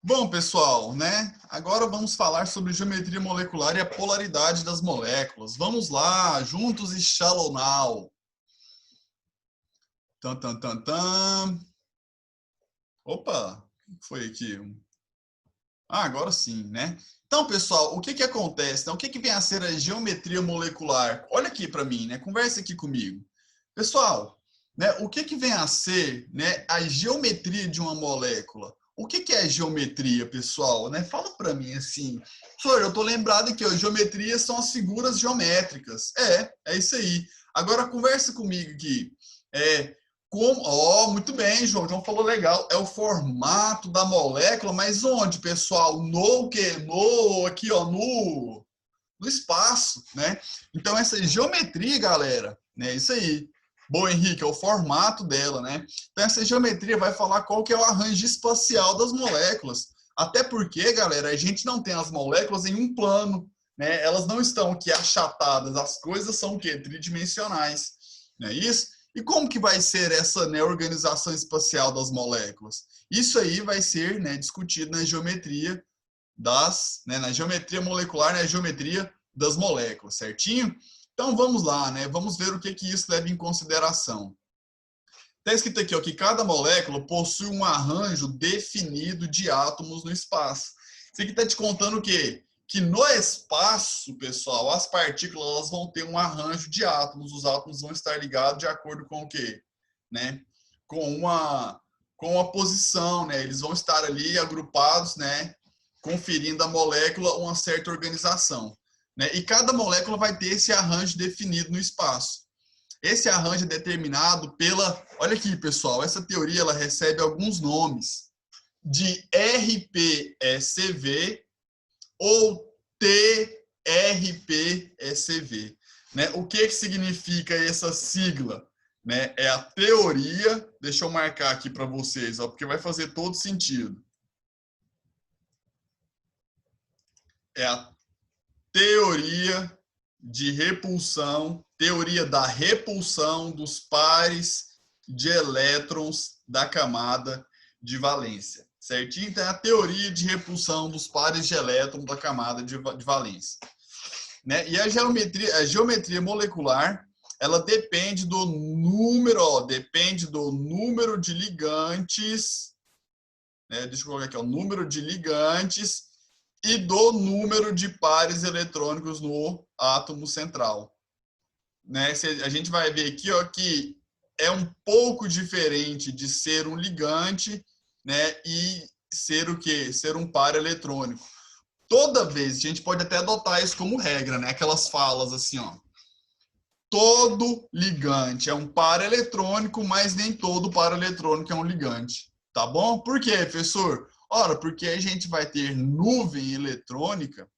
Bom, pessoal, né? Agora vamos falar sobre geometria molecular e a polaridade das moléculas. Vamos lá, juntos e shallow now. Tan, tan, tan, tan. Opa, o que foi aqui? Agora sim, né? Então, pessoal, o que que acontece? Então, o que que vem a ser a geometria molecular? Olha aqui para mim, né? Conversa aqui comigo. Pessoal, né, o que que vem a ser, né, a geometria de uma molécula? O que que é geometria, pessoal? Né? Fala para mim assim. Professor, eu tô lembrado que geometria são as figuras geométricas. É isso aí. Agora conversa comigo aqui. Como, muito bem, João. João falou legal. É o formato da molécula, mas onde, pessoal? No quê? No aqui, ó, no espaço, né? Então essa geometria, galera, né? Isso aí. Boa, Henrique, é o formato dela, né? Então essa geometria vai falar qual que é o arranjo espacial das moléculas. Até porque, galera, a gente não tem as moléculas em um plano, né? Elas não estão aqui achatadas. As coisas são o quê? Tridimensionais, não é isso? E como que vai ser essa, né, organização espacial das moléculas? Isso aí vai ser, né, discutido na geometria na geometria molecular, na geometria das moléculas, certinho? Então vamos lá, né? Vamos ver o que que isso leva em consideração. Está escrito aqui, ó, que cada molécula possui um arranjo definido de átomos no espaço. Isso aqui está te contando o quê? Que no espaço, pessoal, as partículas elas vão ter um arranjo de átomos. Os átomos vão estar ligados de acordo com o quê? Né? Com a posição, né? Eles vão estar ali agrupados, né? Conferindo à molécula uma certa organização. Né? E cada molécula vai ter esse arranjo definido no espaço. Esse arranjo é determinado pela... Olha aqui, pessoal, essa teoria ela recebe alguns nomes de RPSV ou TRPSV. Né? O que significa essa sigla? Né? É a teoria... Deixa eu marcar aqui para vocês, ó, porque vai fazer todo sentido. É a teoria de repulsão, teoria da repulsão dos pares de elétrons da camada de valência, certinho? Então, é a teoria de repulsão dos pares de elétrons da camada de valência. Né? E a geometria molecular, ela depende do número de ligantes, né? Deixa eu colocar aqui, o número de ligantes e do número de pares eletrônicos no átomo central. Né? A gente vai ver aqui, ó, que é um pouco diferente de ser um ligante, né, e ser o quê? Ser um par eletrônico. Toda vez, a gente pode até adotar isso como regra, né? Aquelas falas assim, ó. Todo ligante é um par eletrônico, mas nem todo par eletrônico é um ligante. Tá bom? Por quê, professor? Ora, porque a gente vai ter nuvem eletrônica,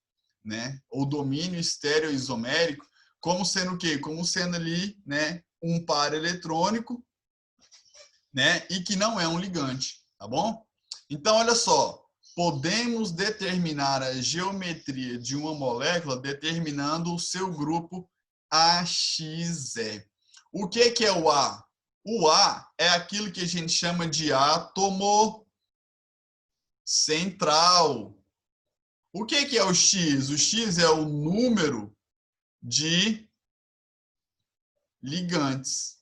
né? Ou domínio estereoisomérico, como sendo o quê? Como sendo ali, né, um par eletrônico, né, e que não é um ligante, tá bom? Então, olha só, podemos determinar a geometria de uma molécula determinando o seu grupo AXE. O que é o A? O A é aquilo que a gente chama de átomo central. O que é o X? O X é o número de ligantes.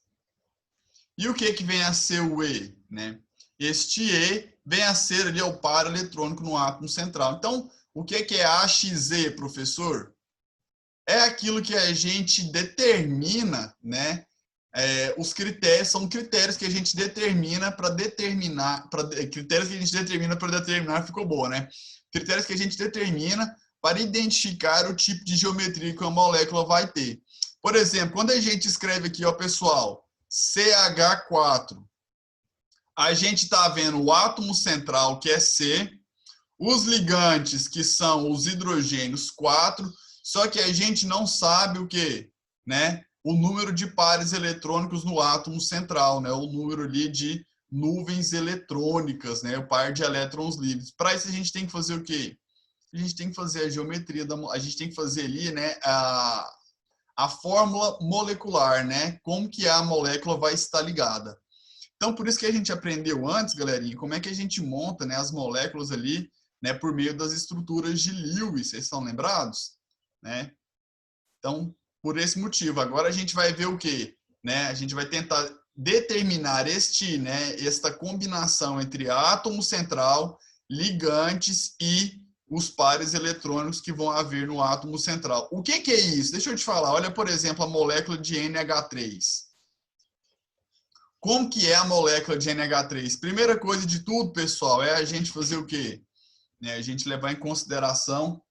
E o que vem a ser o E? Né? Este E vem a ser ali o par eletrônico no átomo central. Então, o que é AXE, professor? É aquilo que a gente determina, né? Os critérios são critérios que a gente determina para determinar, critérios que a gente determina para determinar, ficou boa, né? Critérios que a gente determina para identificar o tipo de geometria que a molécula vai ter. Por exemplo, quando a gente escreve aqui, ó, pessoal, CH4, a gente está vendo o átomo central, que é C, os ligantes, que são os hidrogênios 4, só que a gente não sabe o quê? Né? O número de pares eletrônicos no átomo central, né? O número ali de nuvens eletrônicas, né? O par de elétrons livres. Para isso a gente tem que fazer o quê? A gente tem que fazer a geometria, a gente tem que fazer ali, né, a fórmula molecular, né? Como que a molécula vai estar ligada. Então, por isso que a gente aprendeu antes, galerinha, como é que a gente monta, né, as moléculas ali, né, por meio das estruturas de Lewis. Vocês estão lembrados? Né? Então, por esse motivo. Agora a gente vai ver o quê? Né? A gente vai tentar determinar esta combinação entre átomo central, ligantes e os pares eletrônicos que vão haver no átomo central. O que é isso? Deixa eu te falar. Olha, por exemplo, a molécula de NH3. Como que é a molécula de NH3? Primeira coisa de tudo, pessoal, é a gente fazer o quê? A gente levar em consideração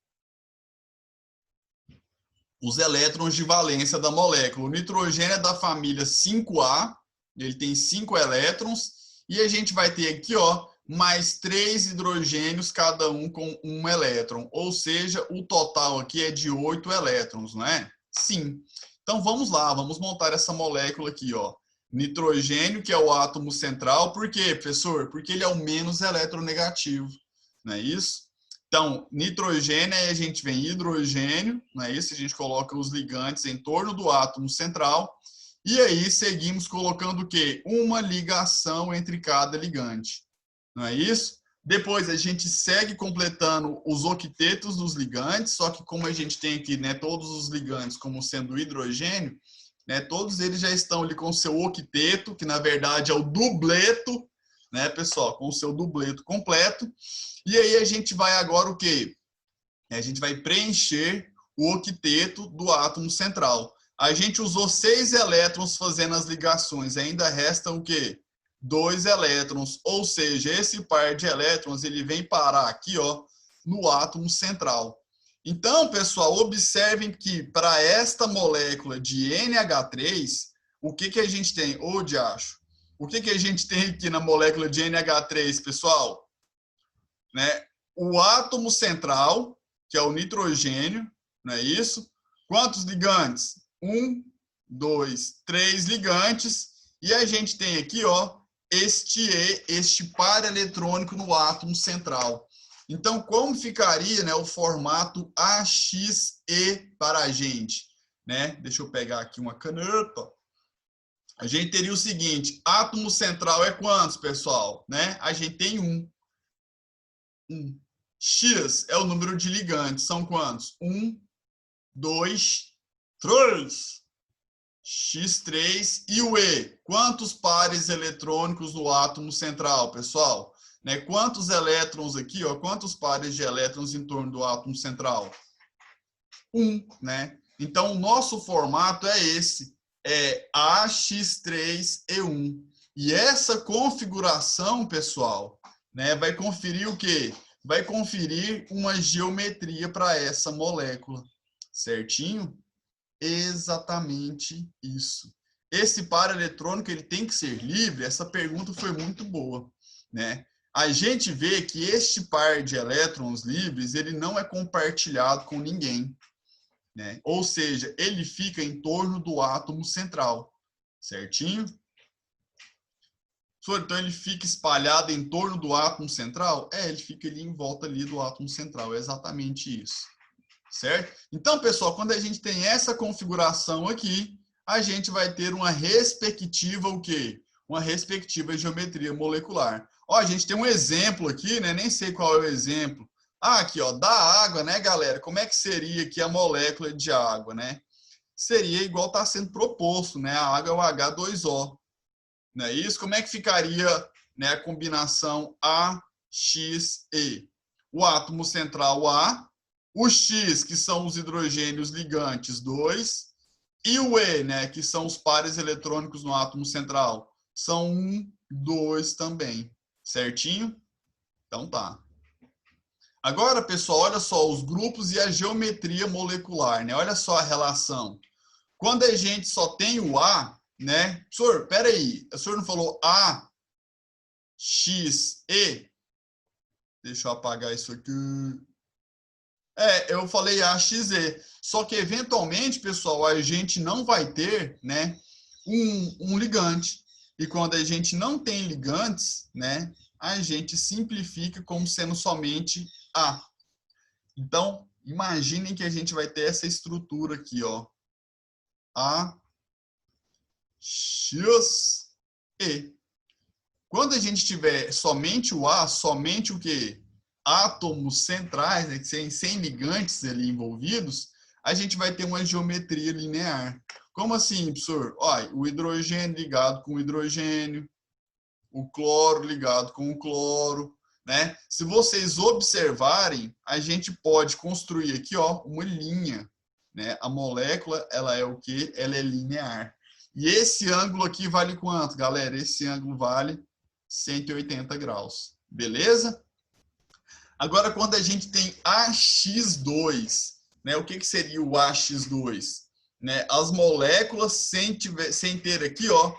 os elétrons de valência da molécula. O nitrogênio é da família 5A, ele tem 5 elétrons, e a gente vai ter aqui, ó, mais 3 hidrogênios, cada um com 1 elétron. Ou seja, o total aqui é de 8 elétrons, não é? Sim. Então vamos lá, vamos montar essa molécula aqui, ó. Nitrogênio, que é o átomo central. Por quê, professor? Porque ele é o menos eletronegativo, não é isso? Então, nitrogênio, aí a gente vem hidrogênio, não é isso? A gente coloca os ligantes em torno do átomo central. E aí seguimos colocando o quê? Uma ligação entre cada ligante, não é isso? Depois a gente segue completando os octetos dos ligantes, só que como a gente tem aqui, né, todos os ligantes como sendo hidrogênio, né, todos eles já estão ali com o seu octeto, que na verdade é o dubleto, né, pessoal, com o seu dubleto completo. E aí a gente vai agora o quê? A gente vai preencher o octeto do átomo central. A gente usou 6 elétrons fazendo as ligações, ainda resta o quê? 2 elétrons, ou seja, esse par de elétrons ele vem parar aqui, ó, no átomo central. Então, pessoal, observem que para esta molécula de NH3, o que a gente tem? Ô, diacho, o que a gente tem aqui na molécula de NH3, pessoal? Né? O átomo central, que é o nitrogênio, não é isso? Quantos ligantes? 1, 2, 3 ligantes. E a gente tem aqui, ó, este par eletrônico no átomo central. Então, como ficaria, né, o formato AXE para a gente? Né? Deixa eu pegar aqui uma caneta. A gente teria o seguinte, átomo central é quantos, pessoal? Né? A gente tem 1. X é o número de ligantes. São quantos? 1, 2, 3. X3 e o E. Quantos pares eletrônicos no átomo central, pessoal? Né? Quantos elétrons aqui, ó? Quantos pares de elétrons em torno do átomo central? 1, né? Então, o nosso formato é esse. É AX3E1. E essa configuração, pessoal, né, vai conferir o quê? Vai conferir uma geometria para essa molécula, certinho? Exatamente isso. Esse par eletrônico ele tem que ser livre? Essa pergunta foi muito boa, né? A gente vê que este par de elétrons livres ele não é compartilhado com ninguém, né? Ou seja, ele fica em torno do átomo central, certinho? Então ele fica espalhado em torno do átomo central? É, ele fica ali em volta ali do átomo central, é exatamente isso. Certo? Então, pessoal, quando a gente tem essa configuração aqui, a gente vai ter uma respectiva o quê? Uma respectiva geometria molecular. Ó, a gente tem um exemplo aqui, né? Nem sei qual é o exemplo. Ah, aqui, ó, da água, né, galera? Como é que seria aqui a molécula de água, né? Seria igual está sendo proposto, né? A água é o H2O. Não é isso? Como é que ficaria, né, a combinação AXE? O átomo central A, o X, que são os hidrogênios ligantes 2, e o E, né, que são os pares eletrônicos no átomo central, são 1, 2 também. Certinho? Então tá. Agora, pessoal, olha só os grupos e a geometria molecular, né? Olha só a relação. Quando a gente só tem o A, né? Senhor, peraí, o senhor não falou A, X, E? Deixa eu apagar isso aqui. É, eu falei AXE. Só que, eventualmente, pessoal, a gente não vai ter, né, um ligante. E quando a gente não tem ligantes, né, a gente simplifica como sendo somente A. Então, imaginem que a gente vai ter essa estrutura aqui, ó. A, X, E. Quando a gente tiver somente o A, somente o quê? Átomos centrais, né, sem ligantes ali envolvidos, a gente vai ter uma geometria linear. Como assim, professor? Olha, o hidrogênio ligado com o hidrogênio, o cloro ligado com o cloro, né? Se vocês observarem, a gente pode construir aqui, ó, uma linha, né? A molécula, ela é o quê? Ela é linear. E esse ângulo aqui vale quanto, galera? Esse ângulo vale 180 graus. Beleza? Agora, quando a gente tem AX2, né? O que seria o AX2? Né? As moléculas sem ter aqui, ó,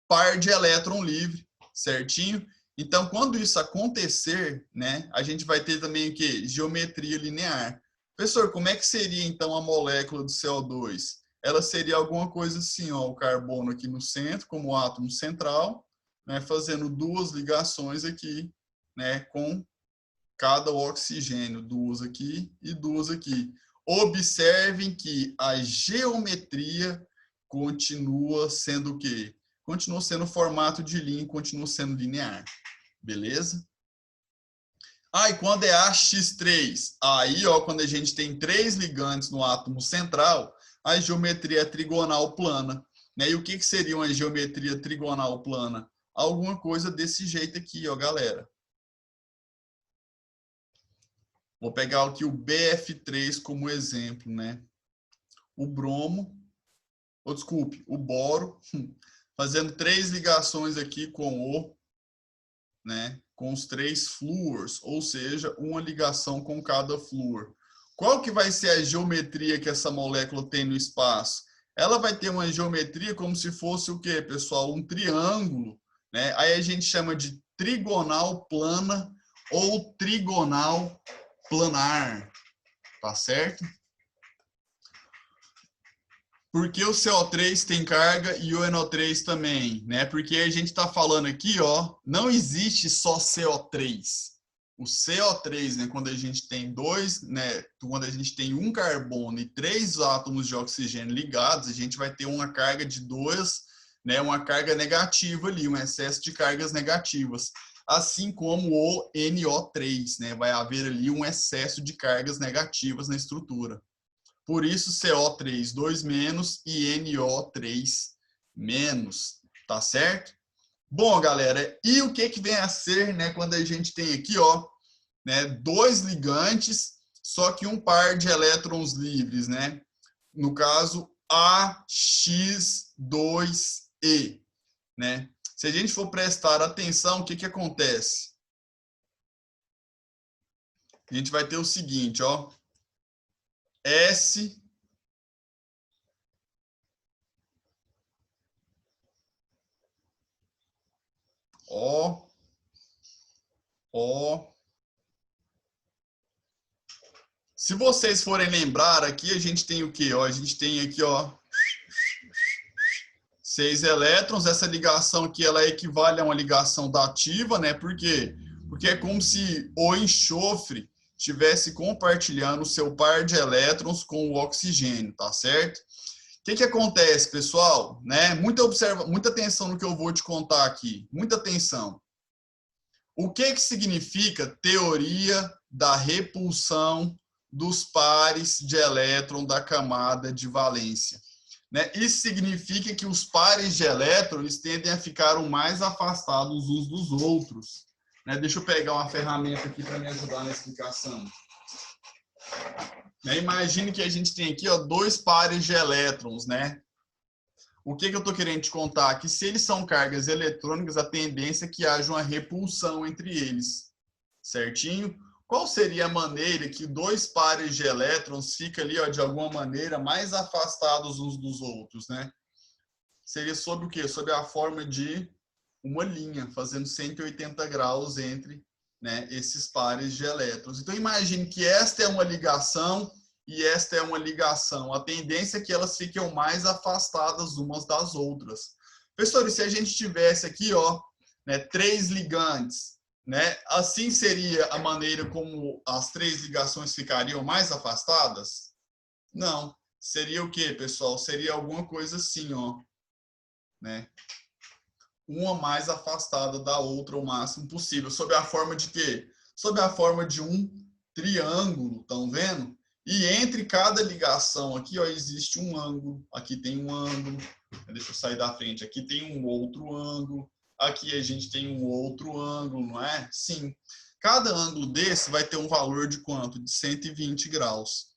par de elétron livre, certinho? Então, quando isso acontecer, né, a gente vai ter também o quê? Geometria linear. Professor, como é que seria, então, a molécula do CO2? Ela seria alguma coisa assim, ó, o carbono aqui no centro, como átomo central, né, fazendo duas ligações aqui, né, com cada oxigênio, duas aqui e duas aqui. Observem que a geometria continua sendo o quê? Continua sendo formato de linha, continua sendo linear. Beleza? E quando é AX3? Aí, ó, quando a gente tem 3 ligantes no átomo central, a geometria é trigonal plana. Né? E o que seria uma geometria trigonal plana? Alguma coisa desse jeito aqui, ó, galera. Vou pegar aqui o BF3 como exemplo, né? O bromo, o boro, fazendo 3 ligações aqui com o, né? Com os 3 flúors, ou seja, uma ligação com cada flúor. Qual que vai ser a geometria que essa molécula tem no espaço? Ela vai ter uma geometria como se fosse o quê, pessoal? Um triângulo, né? Aí a gente chama de trigonal plana ou trigonal planar, tá certo? Porque o CO3 tem carga e o NO3 também, né? Porque a gente está falando aqui, ó, não existe só CO3. O CO3, né, quando a gente tem dois, né, quando a gente tem um carbono e 3 átomos de oxigênio ligados, a gente vai ter uma carga de 2, né, uma carga negativa ali, um excesso de cargas negativas. Assim como o NO3, né, vai haver ali um excesso de cargas negativas na estrutura. Por isso, CO3, 2 menos e NO3 menos, tá certo? Bom, galera, e o que vem a ser, né, quando a gente tem aqui, ó, né, 2 ligantes, só que um par de elétrons livres, né? No caso, AX2E, né? Se a gente for prestar atenção, o que acontece? A gente vai ter o seguinte, ó, S O Se vocês forem lembrar, aqui a gente tem o quê? Ó, a gente tem aqui, ó, 6 elétrons. Essa ligação aqui, ela equivale a uma ligação dativa, né? Por quê? Porque é como se o enxofre estivesse compartilhando o seu par de elétrons com o oxigênio, tá certo? O que acontece, pessoal? Né? Muita atenção no que eu vou te contar aqui. Muita atenção. O que significa teoria da repulsão dos pares de elétron da camada de valência? Né? Isso significa que os pares de elétrons tendem a ficar o mais afastados uns dos outros. Né? Deixa eu pegar uma ferramenta aqui para me ajudar na explicação. Né? Imagine que a gente tem aqui, ó, 2 pares de elétrons, né? O que eu estou querendo te contar? Que se eles são cargas eletrônicas, a tendência é que haja uma repulsão entre eles. Certinho? Qual seria a maneira que 2 pares de elétrons ficam ali, ó, de alguma maneira, mais afastados uns dos outros, né? Seria sobre o quê? Sobre a forma de uma linha, fazendo 180 graus entre, né, esses pares de elétrons. Então, imagine que esta é uma ligação e esta é uma ligação. A tendência é que elas fiquem mais afastadas umas das outras. Professor, se a gente tivesse aqui, ó, né, 3 ligantes, né, assim seria a maneira como as 3 ligações ficariam mais afastadas? Não. Seria o quê, pessoal? Seria alguma coisa assim, ó, né? uma mais afastada da outra o máximo possível. Sob a forma de quê? Sob a forma de um triângulo, estão vendo? E entre cada ligação aqui, ó, existe um ângulo. Aqui tem um ângulo. Deixa eu sair da frente. Aqui tem um outro ângulo. Aqui a gente tem um outro ângulo, não é? Sim. Cada ângulo desse vai ter um valor de quanto? De 120 graus.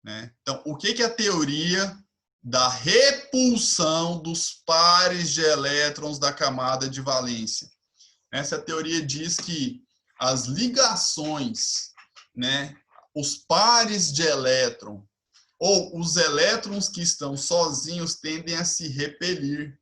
Né? Então, o que é a teoria da repulsão dos pares de elétrons da camada de valência? Essa teoria diz que as ligações, né, os pares de elétron, ou os elétrons que estão sozinhos tendem a se repelir.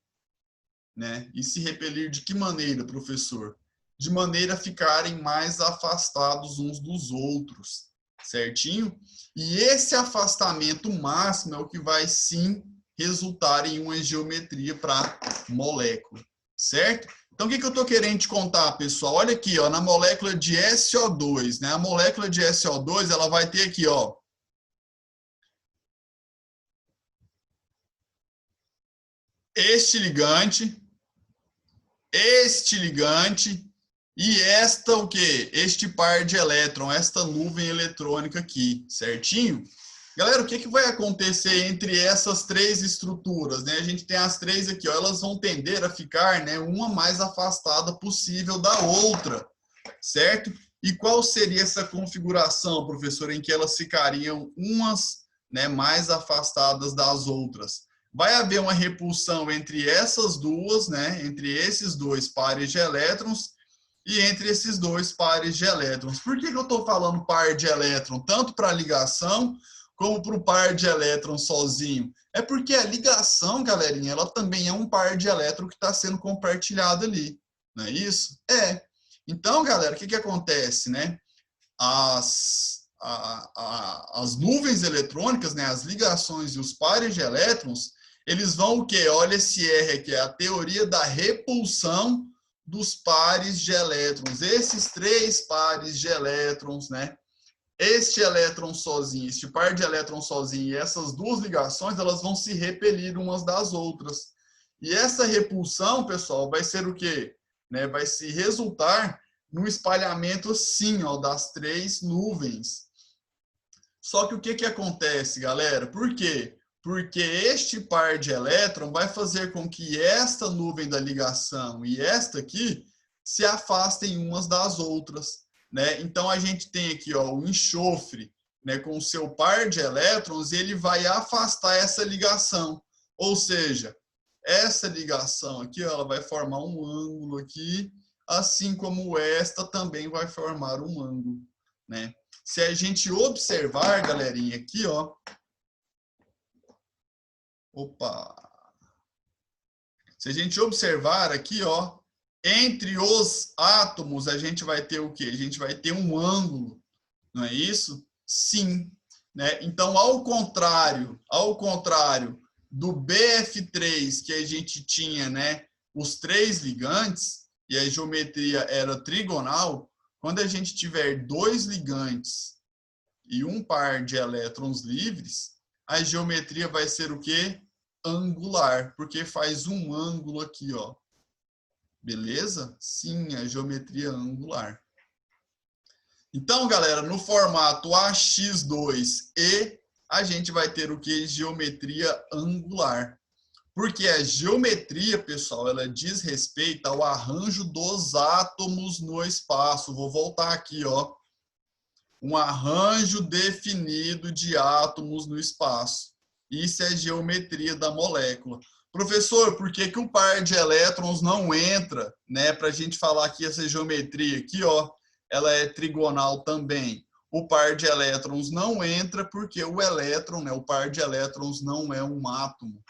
Né? E se repelir de que maneira, professor? De maneira a ficarem mais afastados uns dos outros, certinho? E esse afastamento máximo é o que vai, sim, resultar em uma geometria para molécula, certo? Então, o que eu estou querendo te contar, pessoal? Olha aqui, ó, na molécula de SO2, né? A molécula de SO2, ela vai ter aqui, ó, este ligante e esta o quê? Este par de elétron, esta nuvem eletrônica aqui, certinho? Galera, o que vai acontecer entre essas três estruturas, né? A gente tem as três aqui, ó, elas vão tender a ficar, né, uma mais afastada possível da outra, certo? E qual seria essa configuração, professor, em que elas ficariam umas, né, mais afastadas das outras? Vai haver uma repulsão entre essas duas, né, entre esses dois pares de elétrons e entre esses dois pares de elétrons. Por que eu estou falando par de elétron? Tanto para a ligação como para o par de elétron sozinho. É porque a ligação, galerinha, ela também é um par de elétron que está sendo compartilhado ali. Não é isso? É. Então, galera, o que acontece, né? As nuvens eletrônicas, né, as ligações e os pares de elétrons, eles vão o quê? Olha esse R aqui, é a teoria da repulsão dos pares de elétrons. Esses três pares de elétrons, né? Este elétron sozinho, este par de elétrons sozinho e essas duas ligações, elas vão se repelir umas das outras. E essa repulsão, pessoal, vai ser o quê? Né? Vai se resultar no espalhamento, sim, ó, das três nuvens. Só que o que acontece, galera? Por quê? Porque este par de elétron vai fazer com que esta nuvem da ligação e esta aqui se afastem umas das outras. Né? Então, a gente tem aqui, ó, o enxofre, né, com o seu par de elétrons, e ele vai afastar essa ligação. Ou seja, essa ligação aqui, ó, ela vai formar um ângulo aqui, assim como esta também vai formar um ângulo. Né? Se a gente observar, galerinha, aqui, ó. Opa! Se a gente observar aqui, ó, entre os átomos, a gente vai ter o quê? A gente vai ter um ângulo, não é isso? Sim. Né? Então, ao contrário do BF3, que a gente tinha, né, os três ligantes, e a geometria era trigonal, quando a gente tiver dois ligantes e um par de elétrons livres, a geometria vai ser o quê? Angular, porque faz um ângulo aqui, ó. Beleza? Sim, a geometria angular. Então, galera, no formato AX2E, a gente vai ter o que? Geometria angular. Porque a geometria, pessoal, ela diz respeito ao arranjo dos átomos no espaço. Vou voltar aqui, ó. Um arranjo definido de átomos no espaço. Isso é geometria da molécula. Professor, por que o par de elétrons não entra, né? Para a gente falar aqui essa geometria aqui, ó, ela é trigonal também. O par de elétrons não entra porque o elétron, né, o par de elétrons não é um átomo.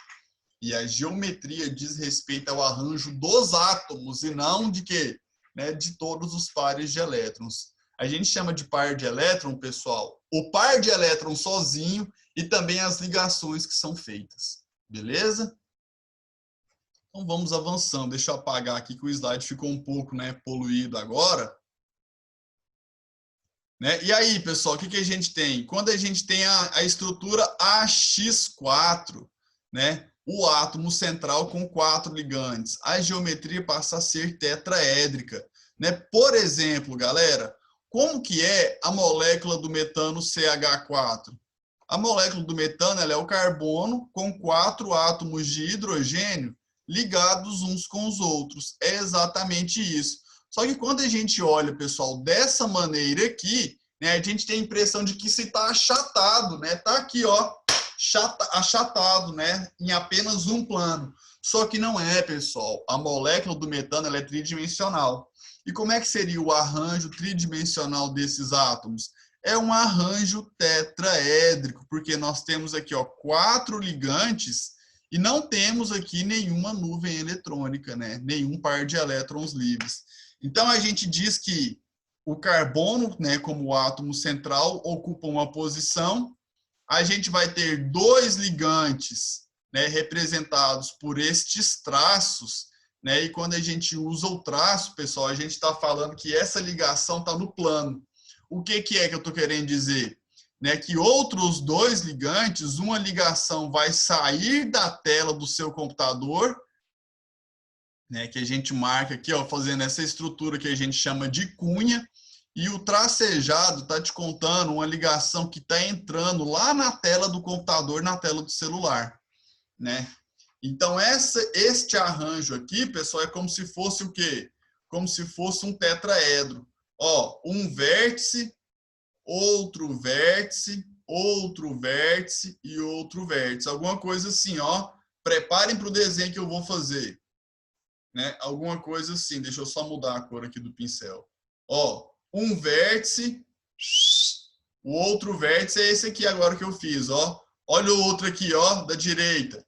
E a geometria diz respeito ao arranjo dos átomos e não de quê? Né, de todos os pares de elétrons. A gente chama de par de elétron, pessoal, o par de elétron sozinho e também as ligações que são feitas. Beleza? Então vamos avançando. Deixa eu apagar aqui que o slide ficou um pouco, né, poluído agora. Né? E aí, pessoal, o que a gente tem? Quando a gente tem a estrutura AX4, né, o átomo central com 4 ligantes. A geometria passa a ser tetraédrica, né? Por exemplo, galera, como que é a molécula do metano CH4? A molécula do metano ela é o carbono com 4 átomos de hidrogênio ligados uns com os outros. É exatamente isso. Só que quando a gente olha, pessoal, dessa maneira aqui, né, a gente tem a impressão de que isso está achatado, né? Tá aqui, ó, achatado, né, em apenas um plano. Só que não é, pessoal. A molécula do metano ela é tridimensional. E como é que seria o arranjo tridimensional desses átomos? É um arranjo tetraédrico, porque nós temos aqui, ó, 4 ligantes e não temos aqui nenhuma nuvem eletrônica, né? Nenhum par de elétrons livres. Então a gente diz que o carbono, né, como átomo central, ocupa uma posição. A gente vai ter 2 ligantes, né, representados por estes traços, né? E quando a gente usa o traço, pessoal, a gente está falando que essa ligação está no plano. O que é que eu estou querendo dizer? Né, que outros 2 ligantes, uma ligação vai sair da tela do seu computador, né, que a gente marca aqui, ó, fazendo essa estrutura que a gente chama de cunha, e o tracejado está te contando uma ligação que está entrando lá na tela do computador, na tela do celular, né? Então, este arranjo aqui, pessoal, é como se fosse o quê? Como se fosse um tetraedro. Ó, um vértice, outro vértice, outro vértice e outro vértice. Alguma coisa assim, ó. Preparem para o desenho que eu vou fazer. Né? Alguma coisa assim. Deixa eu só mudar a cor aqui do pincel. Ó, um vértice, o outro vértice é esse aqui agora que eu fiz, ó. Olha o outro aqui, ó, da direita.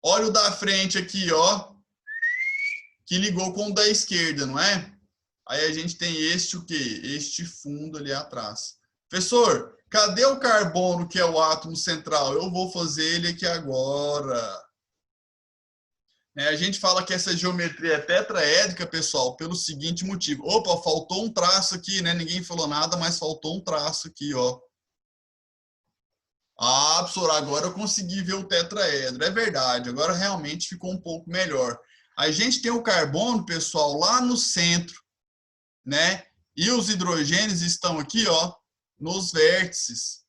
Olha o da frente aqui, ó, que ligou com o da esquerda, não é? Aí a gente tem este o quê? Este fundo ali atrás. Professor, cadê o carbono que é o átomo central? Eu vou fazer ele aqui agora. A gente fala que essa geometria é tetraédrica, pessoal, pelo seguinte motivo. Opa, faltou um traço aqui, né? Ninguém falou nada, mas faltou um traço aqui, ó. Ah, professor, agora eu consegui ver o tetraedro. É verdade, agora realmente ficou um pouco melhor. A gente tem o carbono, pessoal, lá no centro, né? E os hidrogênios estão aqui, ó, nos vértices.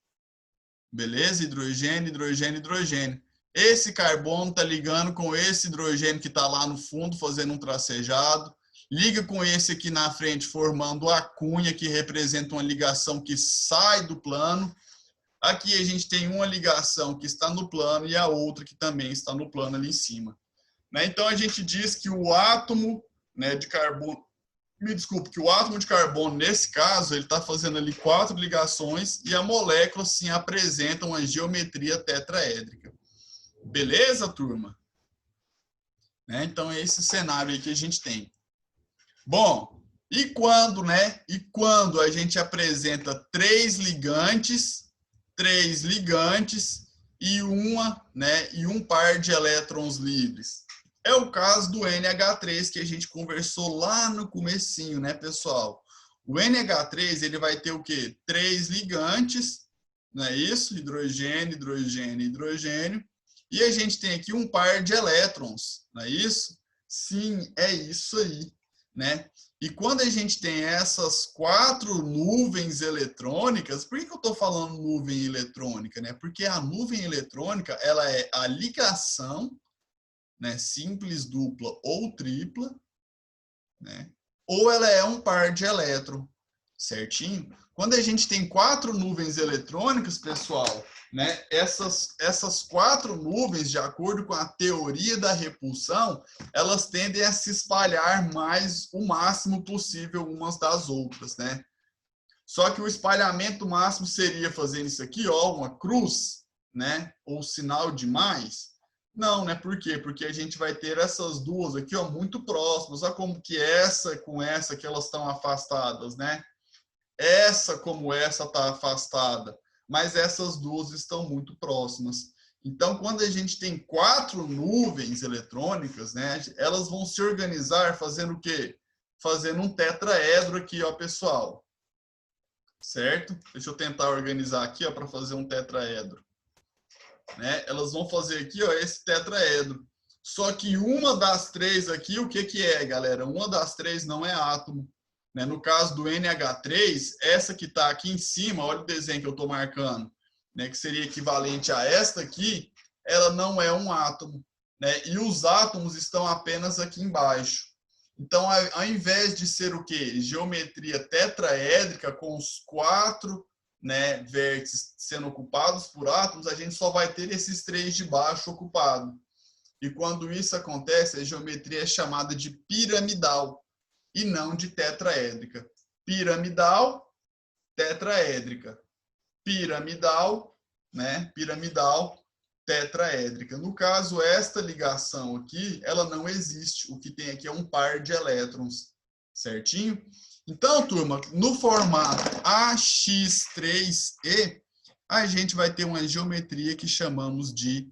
Beleza? Hidrogênio, hidrogênio, hidrogênio. Esse carbono está ligando com esse hidrogênio que está lá no fundo, fazendo um tracejado. Liga com esse aqui na frente, formando a cunha, que representa uma ligação que sai do plano. Aqui a gente tem uma ligação que está no plano e a outra que também está no plano ali em cima. Então a gente diz que o átomo, né, de carbono, que o átomo de carbono, nesse caso, ele está fazendo ali 4 ligações e a molécula, sim, apresenta uma geometria tetraédrica. Beleza, turma? Então é esse cenário aí que a gente tem. Bom, e quando, né? E quando a gente apresenta 3 ligantes e um par de elétrons livres? É o caso do NH3 que a gente conversou lá no comecinho, né, pessoal? O NH3 ele vai ter o quê? 3 ligantes, não é isso? Hidrogênio, hidrogênio, hidrogênio. E a gente tem aqui um par de elétrons, não é isso? Sim, é isso aí, né? E quando a gente tem essas 4 nuvens eletrônicas, por que eu estou falando nuvem eletrônica, né? Porque a nuvem eletrônica ela é a ligação, né, simples, dupla ou tripla, né? Ou ela é um par de elétron, certinho? Quando a gente tem 4 nuvens eletrônicas, pessoal, né, essas 4 nuvens, de acordo com a teoria da repulsão, elas tendem a se espalhar mais o máximo possível umas das outras, né? Só que o espalhamento máximo seria fazendo isso aqui, ó, uma cruz, né, ou sinal de mais. Não, né? Por quê? Porque a gente vai ter essas duas aqui, ó, muito próximas. Olha como que essa com essa que elas estão afastadas, né? Essa como essa está afastada, mas essas duas estão muito próximas. Então, quando a gente tem 4 nuvens eletrônicas, né, elas vão se organizar fazendo o quê? Fazendo um tetraedro aqui, ó, pessoal. Certo? Deixa eu tentar organizar aqui, ó, para fazer um tetraedro. né? Elas vão fazer aqui, ó, esse tetraedro. Só que uma das três aqui, o que que é, galera? Uma das três não é átomo, né? No caso do NH3, essa que está aqui em cima, olha o desenho que eu estou marcando, né? Que seria equivalente a esta aqui, ela não é um átomo, né? E os átomos estão apenas aqui embaixo. Então, ao invés de ser o quê? Geometria tetraédrica com os 4, né, vértices sendo ocupados por átomos, a gente só vai ter esses 3 de baixo ocupados. E quando isso acontece, a geometria é chamada de piramidal e não de tetraédrica. Piramidal, tetraédrica. Piramidal, né? Piramidal, tetraédrica. No caso, esta ligação aqui, ela não existe. O que tem aqui é um par de elétrons, certinho? Então, turma, no formato AX3E, a gente vai ter uma geometria que chamamos de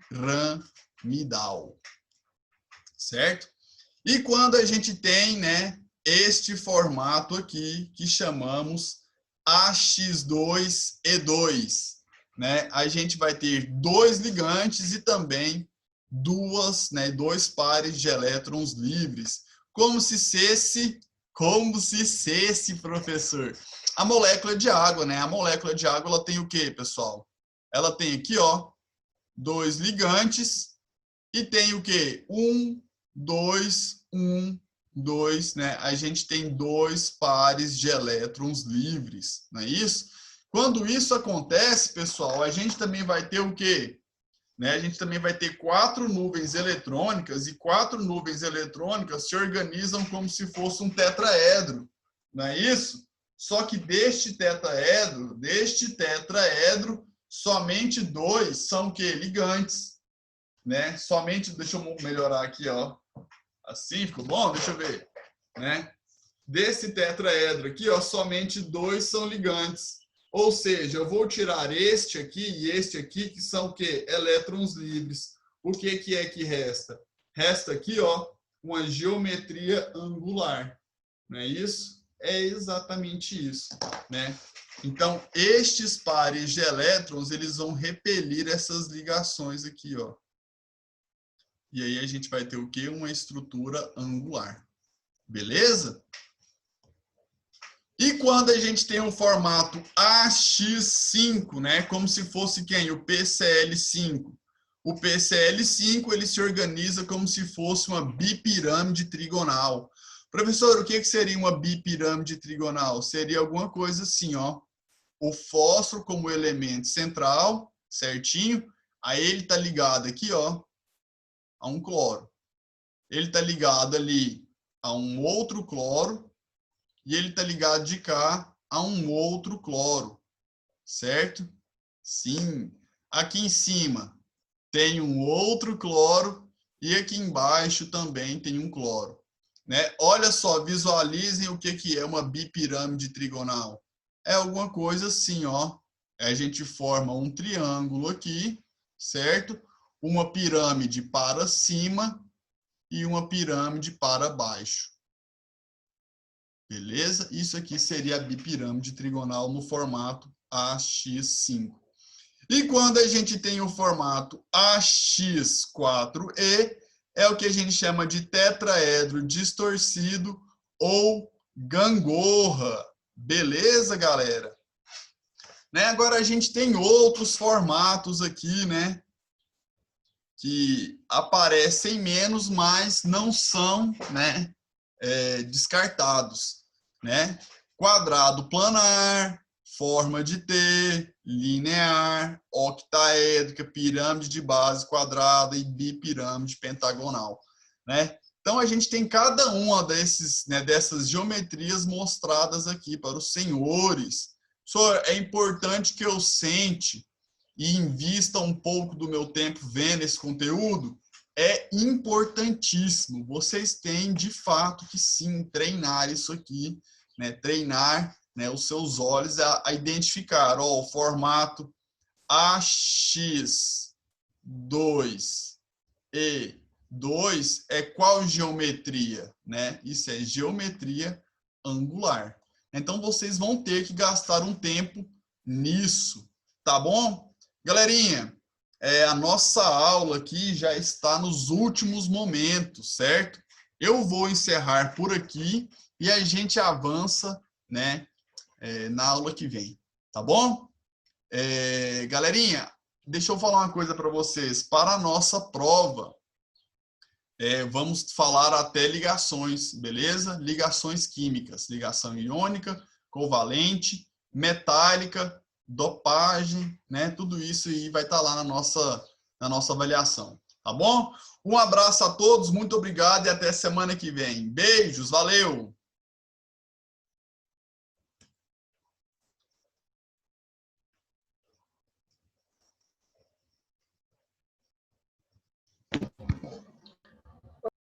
piramidal, certo? E quando a gente tem, né, este formato aqui, que chamamos AX2E2, né, a gente vai ter 2 ligantes e também dois pares de elétrons livres, como se fosse, professor, a molécula de água, né? A molécula de água, ela tem o quê, pessoal? Ela tem aqui, ó, 2 ligantes e tem o quê? 1, 2, 1, 2, né? A gente tem 2 pares de elétrons livres, não é isso? Quando isso acontece, pessoal, a gente também vai ter o quê? Né? A gente também vai ter 4 nuvens eletrônicas e 4 nuvens eletrônicas se organizam como se fosse um tetraedro, não é isso? Só que deste tetraedro, somente 2 são o quê? Ligantes, né? Somente, deixa eu melhorar aqui, ó. Assim, ficou bom? Deixa eu ver, né? Desse tetraedro aqui, ó, somente 2 são ligantes. Ou seja, eu vou tirar este aqui e este aqui, que são o quê? Elétrons livres. O que que é que resta? Resta aqui, ó, uma geometria angular. Não é isso? É exatamente isso, né? Então, estes pares de elétrons, eles vão repelir essas ligações aqui, ó. E aí a gente vai ter o quê? Uma estrutura angular. Beleza? E quando a gente tem um formato AX5, né? Como se fosse quem? O PCl5. O PCl5, ele se organiza como se fosse uma bipirâmide trigonal. Professor, o que seria uma bipirâmide trigonal? Seria alguma coisa assim, ó. O fósforo como elemento central, certinho. Aí ele está ligado aqui, ó, a um cloro. Ele está ligado ali a um outro cloro e ele está ligado de cá a um outro cloro, certo? Sim. Aqui em cima tem um outro cloro e aqui embaixo também tem um cloro, né? Olha só, visualizem o que é uma bipirâmide trigonal. É alguma coisa assim, ó. A gente forma um triângulo aqui, certo? Uma pirâmide para cima e uma pirâmide para baixo. Beleza? Isso aqui seria a bipirâmide trigonal no formato AX5. E quando a gente tem o formato AX4E, é o que a gente chama de tetraedro distorcido ou gangorra. Beleza, galera? Né? Agora a gente tem outros formatos aqui, né? Que aparecem menos, mas não são, né, descartados, né? Quadrado planar, forma de T, linear, octaédrica, pirâmide de base quadrada e bipirâmide pentagonal, né? Então a gente tem cada uma dessas geometrias mostradas aqui para os senhores. Senhor, é importante que eu sente e invista um pouco do meu tempo vendo esse conteúdo. É importantíssimo. Vocês têm, de fato, que sim, treinar isso aqui, né? Treinar, né, os seus olhos a identificar, ó, o formato AX2E2 é qual geometria, né? Isso é geometria angular. Então, vocês vão ter que gastar um tempo nisso, tá bom? Galerinha, a nossa aula aqui já está nos últimos momentos, certo? Eu vou encerrar por aqui e a gente avança, né, na aula que vem, tá bom? Galerinha, deixa eu falar uma coisa para vocês. Para a nossa prova, vamos falar até ligações, beleza? Ligações químicas, ligação iônica, covalente, metálica, dopagem, né? Tudo isso aí vai estar lá na nossa avaliação, tá bom? Um abraço a todos, muito obrigado e até semana que vem. Beijos, valeu!